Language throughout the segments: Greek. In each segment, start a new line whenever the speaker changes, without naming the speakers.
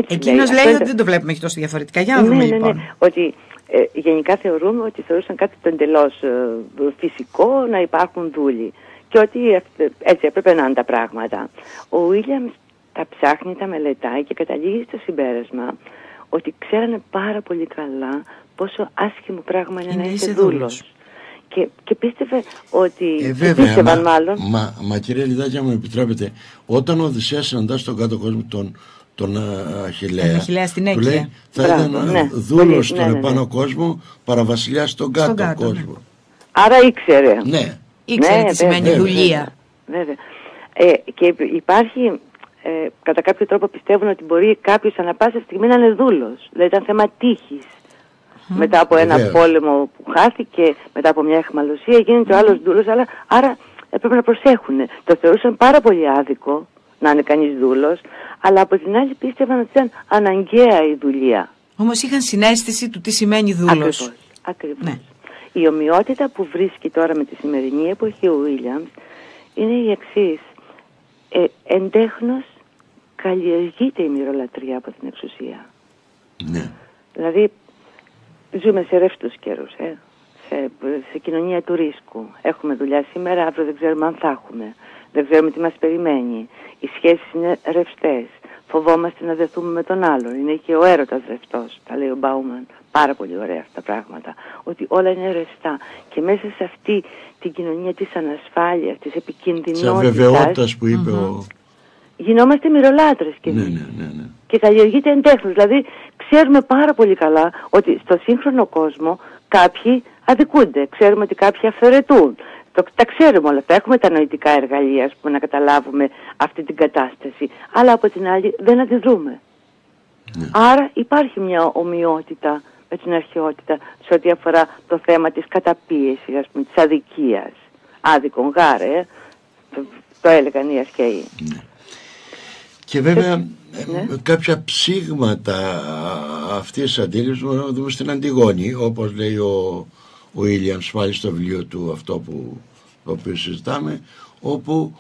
Εκείνος λέει ότι δεν το βλέπουμε και τόσο διαφορετικά. Για να δούμε λοιπόν.
Ναι. Ότι γενικά θεωρούμε ότι θεωρούσαν κάτι το εντελώς φυσικό να υπάρχουν δούλοι. Και ότι έτσι έπρεπε να είναι τα πράγματα. Ο Βίλιαμς τα ψάχνει, τα μελετάει και καταλήγει στο συμπέρασμα ότι ξέρανε πάρα πολύ καλά πόσο άσχημο πράγμα είναι να είσαι δούλος. Και πίστευε ότι...
Βέβαια, μα κύριε Λιδάκη, μου επιτρέπετε, όταν ο Οδυσσέας συναντά στον κάτω κόσμο τον Αχιλλέα,
στην
του λέει θα ήταν δούλος στον επάνω κόσμο παρά βασιλιάς στον κάτω κόσμο.
Άρα ήξερε.
Ναι.
Ήξερε τι σημαίνει δουλεία.
Βέβαια. Και υπάρχει, κατά κάποιο τρόπο πιστεύουν ότι μπορεί κάποιος ανά πάσα στιγμή να είναι δούλος. Δηλαδή ήταν θέμα τύχης. Μετά από ένα πόλεμο που χάθηκε, μετά από μια αιχμαλωσία, γίνεται ο άλλος δούλος, άρα έπρεπε να προσέχουν. Το θεωρούσαν πάρα πολύ άδικο να είναι κανείς δούλος, αλλά από την άλλη πίστευαν ότι ήταν αναγκαία η δουλεία.
Όμως είχαν συναίσθηση του τι σημαίνει δούλος.
Ακριβώς. Ναι. Η ομοιότητα που βρίσκει τώρα με τη σημερινή εποχή ο Βίλιαμς είναι η εξής. Εντέχνος καλλιεργείται η μοιρολατρεία από την εξουσία.
Ναι.
Δηλαδή ζούμε σε ρευστούς καιρούς, σε κοινωνία του ρίσκου. Έχουμε δουλειά σήμερα, αύριο δεν ξέρουμε αν θα έχουμε. Δεν ξέρουμε τι μας περιμένει. Οι σχέσεις είναι ρευστές. Φοβόμαστε να δεθούμε με τον άλλον. Είναι και ο έρωτας ρευστός, τα λέει ο Μπάουμαν. Πάρα πολύ ωραία αυτά τα πράγματα. Ότι όλα είναι ρευστά. Και μέσα σε αυτή την κοινωνία της ανασφάλειας, της επικινδυνότητας,
της αβεβαιότητας που είπε
γινόμαστε μοιρολάτρες κι εμείς.
Ναι.
Και καλλιεργείται εντέχνος. Δηλαδή ξέρουμε πάρα πολύ καλά ότι στο σύγχρονο κόσμο κάποιοι αδικούνται. Ξέρουμε ότι κάποιοι αφαιρετούν. Τα ξέρουμε όλα αυτά. Έχουμε τα νοητικά εργαλεία που να καταλάβουμε αυτή την κατάσταση. Αλλά από την άλλη δεν αντιδρούμε. Ναι. Άρα υπάρχει μια ομοιότητα με την αρχαιότητα σε ό,τι αφορά το θέμα της καταπίεσης, ας πούμε, της αδικίας. Άδικον γάρε, το έλεγαν οι αρχαίοι.
Ναι. Και βέβαια κάποια ψήγματα αυτής της αντίληψης μπορούμε να δούμε στην Αντιγόνη, όπως λέει ο Βίλιαμς πάλι στο βιβλίο του αυτό το οποίο συζητάμε, όπου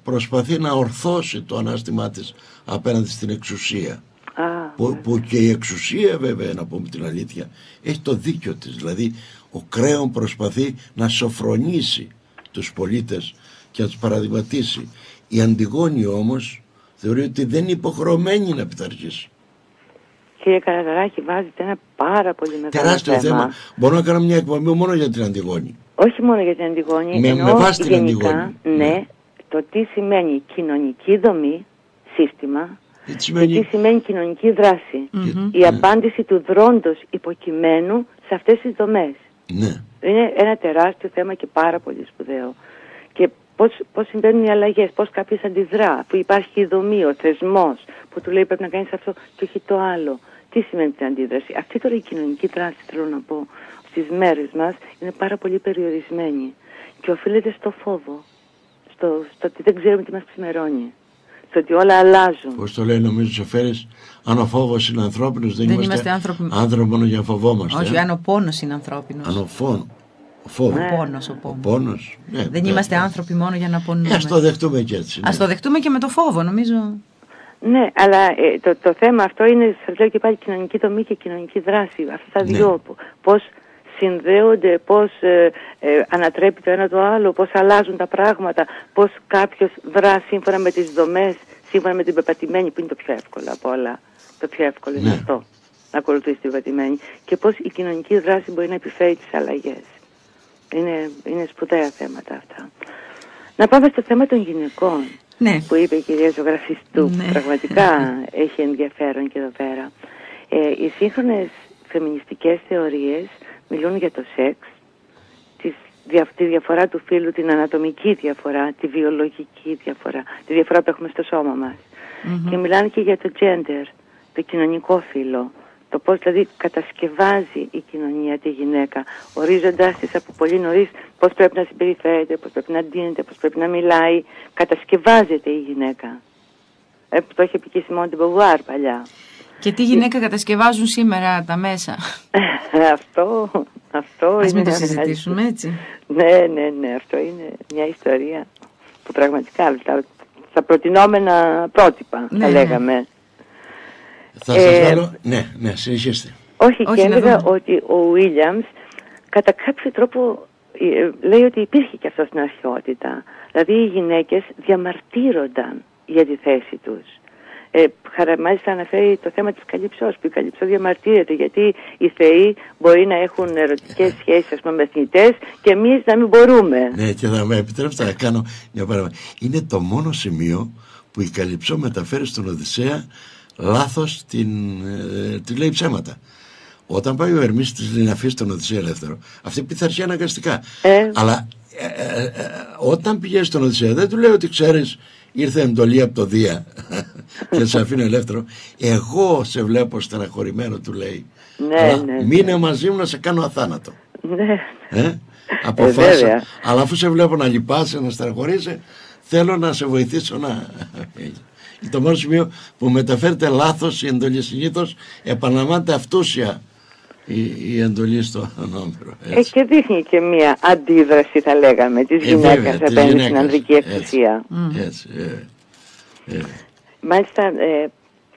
προσπαθεί να ορθώσει το ανάστημά της απέναντι στην εξουσία. Που και η εξουσία, βέβαια, να πούμε την αλήθεια, έχει το δίκιο της. Δηλαδή ο Κρέον προσπαθεί να σοφρονήσει τους πολίτες και να τους παραδειγματίσει. Η Αντιγόνη όμως θεωρεί ότι δεν είναι υποχρεωμένη να πειθαρχήσει.
Κύριε Καραταράκη, βάζετε ένα πάρα πολύ μεγάλο
τεράστιο θέμα. Μπορώ να κάνω μια εκπομπή μόνο για την Αντιγόνη.
Όχι μόνο για την Αντιγόνη,
με βάση την Αντιγόνη.
Ναι, το τι σημαίνει κοινωνική δομή, σύστημα, τι σημαίνει κοινωνική δράση. Η απάντηση του δρόντος υποκειμένου σε αυτές τις δομές.
Ναι.
Είναι ένα τεράστιο θέμα και πάρα πολύ σπουδαίο. Και πώς συμβαίνουν οι αλλαγές, πώς κάποιος αντιδρά, που υπάρχει η δομή, ο θεσμός, που του λέει πρέπει να κάνεις αυτό και όχι το άλλο. Τι σημαίνει την αντίδραση. Αυτή τώρα η κοινωνική δράση, θέλω να πω, στις μέρες μας είναι πάρα πολύ περιορισμένη και οφείλεται στο φόβο, στο ότι δεν ξέρουμε τι μας ξημερώνει, στο ότι όλα αλλάζουν.
Πώς το λέει νομίζω Σοφέρης, αν ο φόβος είναι ανθρώπινος δεν είμαστε άνθρωποι μόνο για να φοβόμαστε.
Όχι, αν ο πόνος είναι ανθρώπινος.
Αν ο πόνος. Ναι,
δεν είμαστε άνθρωποι μόνο για να πονούμε.
Ας το δεχτούμε και έτσι.
Ας το δεχτούμε και με το φόβο, νομίζω.
Ναι, αλλά το θέμα αυτό είναι, σας λέω και πάλι, κοινωνική δομή και κοινωνική δράση. Αυτά τα δύο, πώς συνδέονται, πώς ανατρέπει το ένα το άλλο, πώς αλλάζουν τα πράγματα, πώς κάποιος δρά σύμφωνα με τις δομές, σύμφωνα με την πεπατημένη, που είναι το πιο εύκολο από όλα. Το πιο εύκολο είναι αυτό, να ακολουθήσει την πεπατημένη. Και πώς η κοινωνική δράση μπορεί να επιφέρει τις αλλαγές. Είναι σπουδαία θέματα αυτά. Να πάμε στο θέμα των γυναικών.
Ναι.
Που είπε η κυρία Ζωγραφιστού, που πραγματικά έχει ενδιαφέρον και εδώ πέρα. Οι σύγχρονες φεμινιστικές θεωρίες μιλούν για το σεξ, τη διαφορά του φύλου, την ανατομική διαφορά, τη βιολογική διαφορά, τη διαφορά που έχουμε στο σώμα μας. Και μιλάνε και για το gender, το κοινωνικό φύλο, το πώς δηλαδή κατασκευάζει η κοινωνία τη γυναίκα, ορίζοντας της από πολύ νωρίς πώς πρέπει να συμπεριφέρεται, πώς πρέπει να ντύνεται, πώς πρέπει να μιλάει. Κατασκευάζεται η γυναίκα. Που το είχε πει και η Σιμών Ντεμποβουάρ παλιά.
Και τι γυναίκα κατασκευάζουν σήμερα τα μέσα.
Αυτό
ας μην το συζητήσουμε έτσι.
Ναι, αυτό είναι μια ιστορία που πραγματικά τα προτινόμενα πρότυπα, θα λέγαμε.
Θα σας βάλω... Ναι, συνεχίστε.
Όχι, και έλεγα ότι ο Williams κατά κάποιο τρόπο λέει ότι υπήρχε και αυτό στην αρχαιότητα. Δηλαδή οι γυναίκες διαμαρτύρονταν για τη θέση τους. Μάλιστα αναφέρει το θέμα της Καλυψός, που η Καλυψό διαμαρτύρεται γιατί οι θεοί μπορεί να έχουν ερωτικές σχέσεις, ας πούμε, με θνητές και εμείς να μην μπορούμε.
Ναι, και θα με επιτρέψετε να κάνω μια παράδειγμα. Είναι το μόνο σημείο που η Καλυψό μεταφέρει στον Οδυσσέα λάθος, του λέει ψέματα. Όταν πάει ο Ερμής της λέει να αφήσει τον Οδυσσέα ελεύθερο, αυτή πειθαρχεί αναγκαστικά. Αλλά όταν πηγαίνει στον Οδυσσέα δεν του λέει ότι ξέρεις, ήρθε εντολή από το Δία και σε αφήνω ελεύθερο. Εγώ σε βλέπω στεναχωρημένο, του λέει. Ναι. Μείνε μαζί μου να σε κάνω αθάνατο.
Ναι.
Αποφάσισα. Αλλά αφού σε βλέπω να λυπάσαι, να στεναχωρείσαι, θέλω να σε βοηθήσω να... Είναι το μόνο σημείο που μεταφέρεται λάθος η εντολή. Συνήθως επαναλαμβάνεται αυτούσια η εντολή στο νόμερο.
Και δείχνει και μία αντίδραση, θα λέγαμε, της γυναίκας απέναντι στην ανδρική εξουσία. Μάλιστα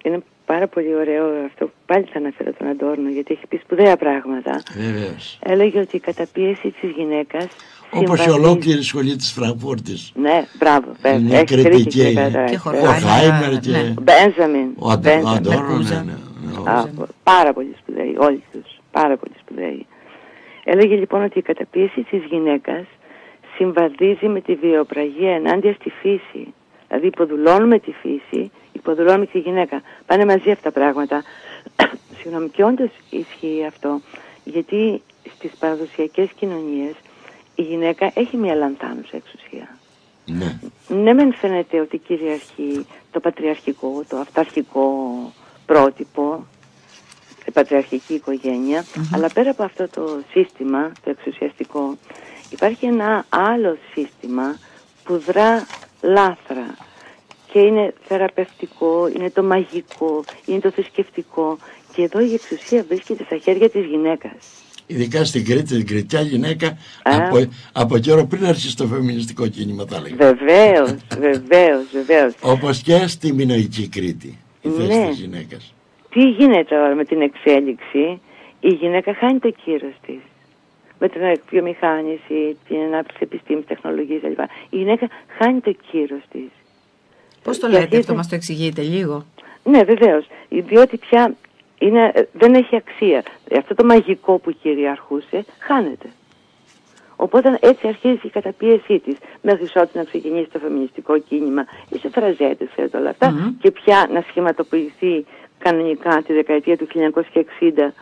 είναι πάρα πολύ ωραίο αυτό που πάλι θα αναφέρω τον Αντόρνο, γιατί έχει πει σπουδαία πράγματα.
Βεβαίως.
Έλεγε ότι η καταπίεση της γυναίκας,
όπως η ολόκληρη σχολή της Φραγκφούρτης.
Ναι, μπράβο.
Είναι κριτική. Και Χορχάιμερ και
Μπένζαμιν.
Ο Αντόρνο.
Πάρα πολύ σπουδαίοι, όλοι τους. Πάρα πολύ σπουδαίοι. Έλεγε λοιπόν ότι η καταπίεση της γυναίκας συμβαδίζει με τη βιαιοπραγία ενάντια στη φύση. Δηλαδή υποδουλώνουμε τη φύση, υποδουλώνουμε τη γυναίκα. Πάνε μαζί αυτά τα πράγματα. Συγγνώμη, και όντως ισχύει αυτό, γιατί στις παραδοσιακές κοινωνίες η γυναίκα έχει μια λανθάνουσα εξουσία. Ναι, μεν φαίνεται ότι κυριαρχεί το πατριαρχικό, το αυταρχικό πρότυπο, η πατριαρχική οικογένεια, αλλά πέρα από αυτό το σύστημα, το εξουσιαστικό, υπάρχει ένα άλλο σύστημα που δρά λάθρα και είναι θεραπευτικό, είναι το μαγικό, είναι το θρησκευτικό, και εδώ η εξουσία βρίσκεται στα χέρια της γυναίκας.
Ειδικά στην Κρήτη, την Κρητιά γυναίκα, από καιρό πριν αρχίσει το φεμινιστικό κίνημα, θα λέγαμε.
Βεβαίως.
Όπως και στη μινωική Κρήτη, η θέση της γυναίκας.
Τι γίνεται τώρα με την εξέλιξη? Η γυναίκα χάνει το κύρος της. Με την βιομηχάνηση, την ανάπτυξη επιστήμης, τεχνολογίας κλπ. Η γυναίκα χάνει το κύρος της.
Πώς το λέτε αυτό, μας το εξηγείτε λίγο?
Ναι, βεβαίως. Διότι πια δεν έχει αξία. Αυτό το μαγικό που κυριαρχούσε χάνεται. Οπότε έτσι αρχίζει η καταπίεσή της. Μέχρι ότου να ξεκινήσει το φεμινιστικό κίνημα, οι σεφραζέτες, ξέρετε όλα αυτά, και πια να σχηματοποιηθεί κανονικά τη δεκαετία του 1960,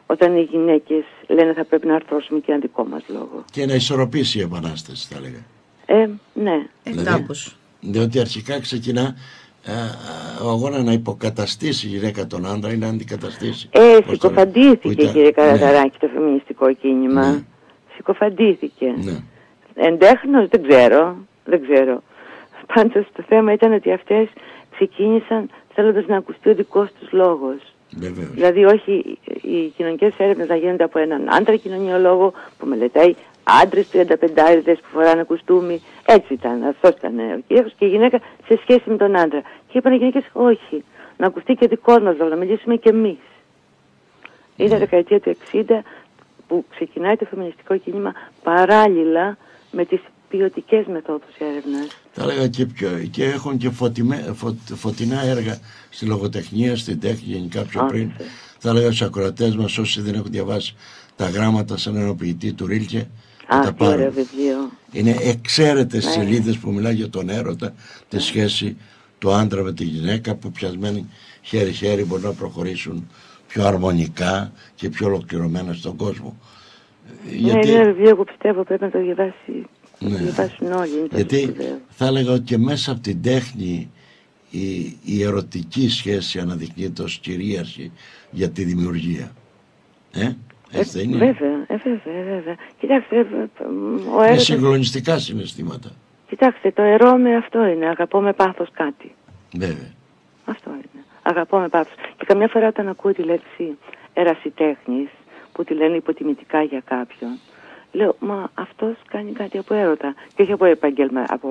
όταν οι γυναίκες λένε θα πρέπει να αρθρώσουμε και ένα δικό μας λόγο.
Και να ισορροπήσει η Επανάσταση, θα έλεγα.
Ναι.
Κάπως.
Διότι αρχικά ξεκινά ο αγώνα να υποκαταστήσει η γυναίκα τον άντρα ή να αντικαταστήσει.
Συκοφαντήθηκε, κύριε Καραταράκη, το φεμινιστικό κίνημα. Συκοφαντήθηκε. Εντέχνος δεν ξέρω. Πάντως το θέμα ήταν ότι αυτές ξεκίνησαν θέλοντας να ακουστεί ο δικός τους λόγος.
Βεβαίως.
Δηλαδή όχι οι κοινωνικές έρευνες να γίνονται από έναν άντρα κοινωνιολόγο που μελετάει άντρες 35άριδες που φοράνε κουστούμι. Έτσι ήταν, αυτός ήταν ο κύριος, και η γυναίκα σε σχέση με τον άντρα. Και είπαν οι γυναίκες όχι, να ακουστεί και δικός μας λόγο, να μιλήσουμε και εμείς. Είναι η δεκαετία του 60 που ξεκινάει το φεμινιστικό κίνημα παράλληλα με τις ποιοτικές μεθόδους έρευνας.
Θα έλεγα και έχουν και φωτεινά έργα στη λογοτεχνία, στην τέχνη γενικά πιο πριν. Θα έλεγα στους ακροατές μας, όσοι δεν έχουν διαβάσει τα γράμματα σαν ενοποιητή του Ρίλκε,
τι ωραίο βιβλίο.
Είναι εξαίρετες σελίδες που μιλάει για τον έρωτα, τη σχέση του άντρα με τη γυναίκα, που πιασμένοι χέρι-χέρι μπορούν να προχωρήσουν πιο αρμονικά και πιο ολοκληρωμένα στον κόσμο.
Είναι ένα βιβλίο που πιστεύω πρέπει να το διαβάσει. Διαβάσουν όλοι.
Γιατί θα έλεγα ότι και μέσα από την τέχνη η ερωτική σχέση αναδεικνύεται ως κυρίαρχη για τη δημιουργία. Έτσι δεν είναι?
Βέβαια. Κοιτάξτε,
με συγκλονιστικά συναισθήματα.
Κοιτάξτε, το ερώ με αυτό είναι. Αγαπώ με πάθος κάτι.
Βέβαια.
Αυτό είναι. Αγαπώ με πάθος. Και καμιά φορά όταν ακούω τη λέξη ερασιτέχνης, που τη λένε υποτιμητικά για κάποιον, λέω, μα αυτός κάνει κάτι από έρωτα και όχι από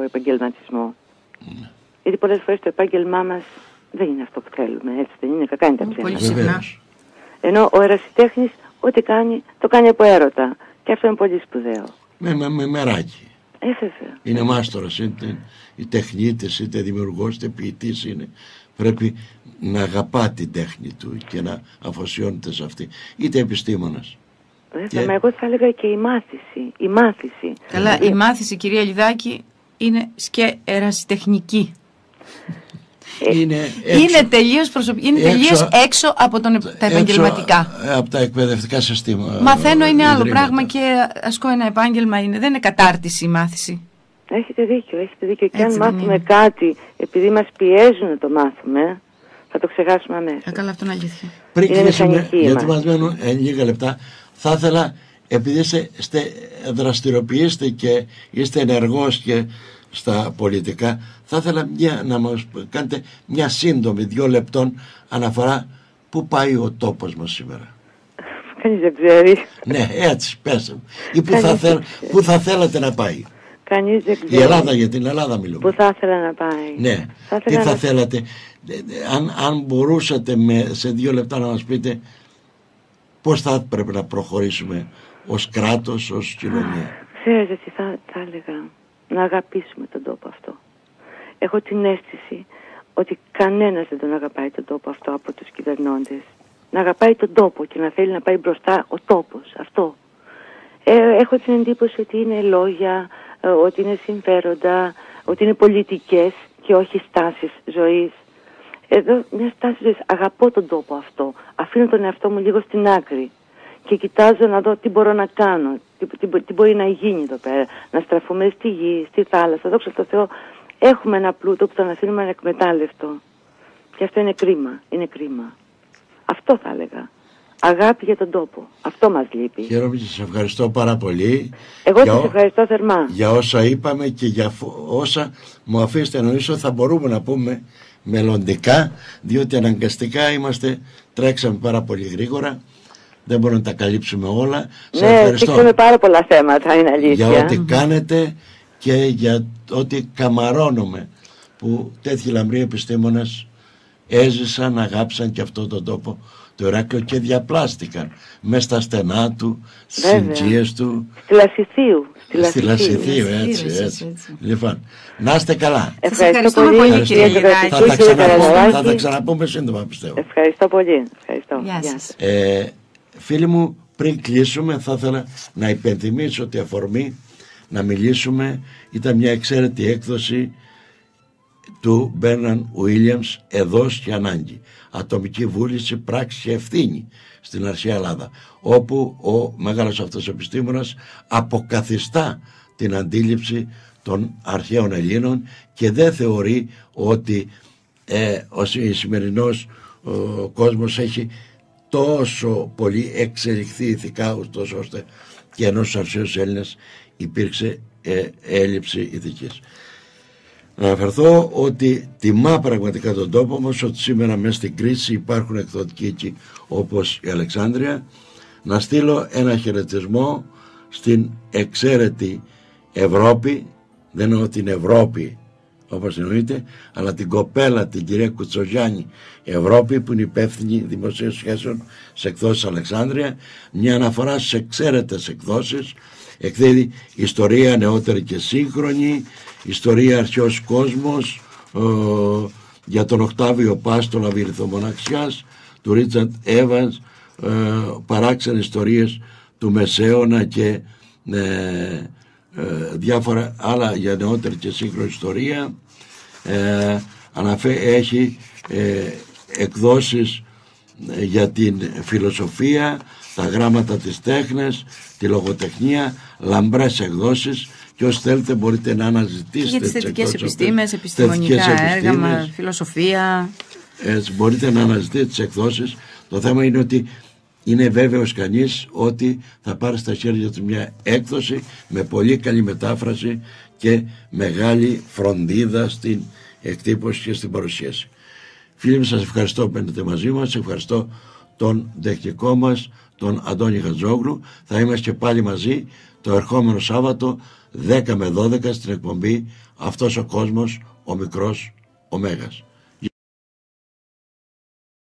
επαγγελματισμό. Γιατί πολλές φορές το επάγγελμά μας δεν είναι αυτό που θέλουμε, έτσι δεν είναι, κακά είναι τα
ψέματα.
Ενώ ο ερασιτέχνης ό,τι κάνει, το κάνει από έρωτα. Και αυτό είναι πολύ σπουδαίο.
Με μεράκι.
Βέβαια.
Είναι μάστορας, είτε τεχνίτης, είτε δημιουργός, είτε ποιητής είναι. Πρέπει να αγαπά την τέχνη του και να αφοσιώνεται σε αυτή. Είτε επιστήμονας.
Μα εγώ θα έλεγα και η μάθηση.
Καλά, η μάθηση, κυρία Λιδάκη, είναι και ερασιτεχνική. Είναι τελείως προσωπική, είναι τελείως έξω από τα επαγγελματικά.
Από τα εκπαιδευτικά συστήματα.
Μαθαίνω είναι άλλο πράγμα και ασκώ ένα επάγγελμα, δεν είναι κατάρτιση η μάθηση.
Έχετε δίκιο. Και αν μάθουμε κάτι, επειδή μας πιέζουν να το μάθουμε, θα το ξεχάσουμε αμέσως.
Καλά, αυτό είναι αλήθεια.
Πριν κλείσουμε, γιατί μας μένουν λίγα λεπτά, θα ήθελα, επειδή δραστηριοποιείστε και είστε ενεργός και στα πολιτικά, θα ήθελα να μας κάνετε μια σύντομη 2 λεπτών αναφορά πού πάει ο τόπος μας σήμερα.
Κανείς δεν ξέρει.
Ναι, έτσι, πες μου. Ή πού θα θέλατε να πάει.
Κανείς δεν ξέρει.
Η Ελλάδα, για την Ελλάδα μιλούμε.
Πού θα ήθελα να πάει.
Ναι, τι θα θέλατε. Αν μπορούσατε σε 2 λεπτά να μας πείτε πώς θα πρέπει να προχωρήσουμε ως κράτος, ως κοινωνία.
Ξέρετε τι θα έλεγα. Να αγαπήσουμε τον τόπο αυτό. Έχω την αίσθηση ότι κανένας δεν τον αγαπάει τον τόπο αυτό από τους κυβερνώντες. Να αγαπάει τον τόπο και να θέλει να πάει μπροστά ο τόπος. Αυτό. Έχω την εντύπωση ότι είναι λόγια, ότι είναι συμφέροντα, ότι είναι πολιτικές και όχι στάσεις ζωής. Εδώ μια στάση ζωής. Αγαπώ τον τόπο αυτό. Αφήνω τον εαυτό μου λίγο στην άκρη. Και κοιτάζω να δω τι μπορώ να κάνω, τι μπορεί να γίνει εδώ πέρα. Να στραφούμε στη γη, στη θάλασσα. Δόξα τω Θεώ, έχουμε ένα πλούτο που τον αφήνουμε ανεκμετάλλευτο. Και αυτό είναι κρίμα. Αυτό θα έλεγα. Αγάπη για τον τόπο. Αυτό μας λείπει.
Χαίρομαι και σας ευχαριστώ πάρα πολύ.
Εγώ σας ευχαριστώ θερμά.
Για όσα είπαμε και για όσα μου αφήσετε να νομίζω θα μπορούμε να πούμε μελλοντικά, διότι αναγκαστικά τρέξαμε πάρα πολύ γρήγορα. Δεν μπορούμε να τα καλύψουμε όλα.
Σας ευχαριστώ. Ναι, πάρα πολλά θέματα, είναι αλήθεια.
Για ό,τι κάνετε και για ό,τι καμαρώνουμε που τέτοιοι λαμπροί επιστήμονες έζησαν, αγάψαν και αυτόν τον τόπο, το Ηράκλειο, και διαπλάστηκαν μέσα στα στενά του, στις συντζίες του. Στη Λασιθίου, έτσι. Λοιπόν, να είστε καλά.
Ευχαριστώ πολύ, κύριε Λιδάκη.
Θα τα ξαναπούμε σύντομα, πιστεύω.
Ευχαριστώ πολύ.
Γεια σας.
Φίλοι μου, πριν κλείσουμε, θα ήθελα να υπενθυμίσω ότι αφορμή να μιλήσουμε ήταν μια εξαίρετη έκδοση του Μπέρναν Ουίλιαμς, «Εδώς και ανάγκη. Ατομική βούληση, πράξη και ευθύνη στην αρχαία Ελλάδα», όπου ο μεγάλος αυτός επιστήμονας αποκαθιστά την αντίληψη των αρχαίων Ελλήνων και δεν θεωρεί ότι ο σημερινός κόσμος έχει τόσο πολύ εξελιχθεί ηθικά, ούτως ώστε και ενός αρχαίους Έλληνας υπήρξε έλλειψη ηθικής. Να αναφερθώ ότι τιμά πραγματικά τον τόπο μας, ότι σήμερα μέσα στην κρίση υπάρχουν εκδοτικοί εκεί όπως η Αλεξάνδρεια. Να στείλω ένα χαιρετισμό στην εξαίρετη Ευρώπη, δεν εννοώ την Ευρώπη όπως εννοείται, αλλά την κοπέλα, την κυρία Κουτσογιάννη Ευρώπη, που είναι υπεύθυνη δημοσίων σχέσεων σε εκδόσεις Αλεξάνδρεια. Μια αναφορά σε εξαίρετες εκδόσεις. Εκδίδει ιστορία νεότερη και σύγχρονη, ιστορία αρχαίος κόσμος, για τον Οκτάβιο Πας, τον Λαβυρινθομοναξιάς, του Ρίτσαρντ Έβανς, παράξενες ιστορίες του Μεσαίωνα και διάφορα άλλα για νεότερη και σύγχρονη ιστορία. Έχει εκδόσεις για την φιλοσοφία, τα γράμματα της τέχνης, τη λογοτεχνία, λαμπρές εκδόσεις, και όσοι θέλετε μπορείτε να αναζητήσετε
για τις θετικές επιστήμες, επιστημονικά έργα, φιλοσοφία.
Έτσι, μπορείτε να αναζητήσετε τις εκδόσεις. Το θέμα είναι ότι είναι βέβαιος κανείς ότι θα πάρει στα χέρια του μια έκδοση με πολύ καλή μετάφραση και μεγάλη φροντίδα στην εκτύπωση και στην παρουσίαση. Φίλοι μου, σας ευχαριστώ που μπαίνετε μαζί μας. Ευχαριστώ τον τεχνικό μας, τον Αντώνη Χατζόγλου. Θα είμαστε και πάλι μαζί το ερχόμενο Σάββατο 10 με 12 στην εκπομπή «Αυτός ο κόσμος, ο μικρός, ο Μέγας».